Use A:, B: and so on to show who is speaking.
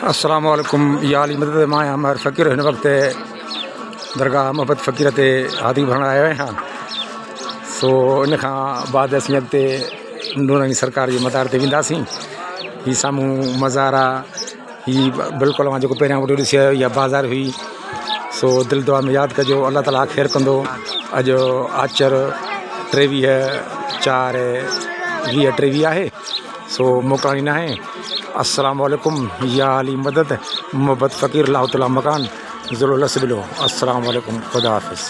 A: अस्सलाम वालेकुम या अली मदद मां हमारे फ़कीर हिन वक्त दरगाह मोहब्बत फ़कीर ते हादी भरण आया आहियां हाँ। सो इन खां बाद असीं अॻिते नूरानी सरकार जे मदार ते वेंदासीं। ही साम्हूं मज़ार आहे, ही बिल्कुलु मां जेको पहिरियां वीडियो ॾिसी आयो इहा बाज़ार हुई। सो दिलि दुआ में यादि कजो, अल्लाह ताला ख़ैरु कंदो। अॼु आचर 23/4/2023 आहे। सो मोकिलणी न आहे। अस्सलाम वालेकुम या अली मदद मोहब्बत फ़कीर लाहौतला मकान ज़ुल लसबिलो। अस्सलाम वालेकुम, खुदा हाफ़िज़।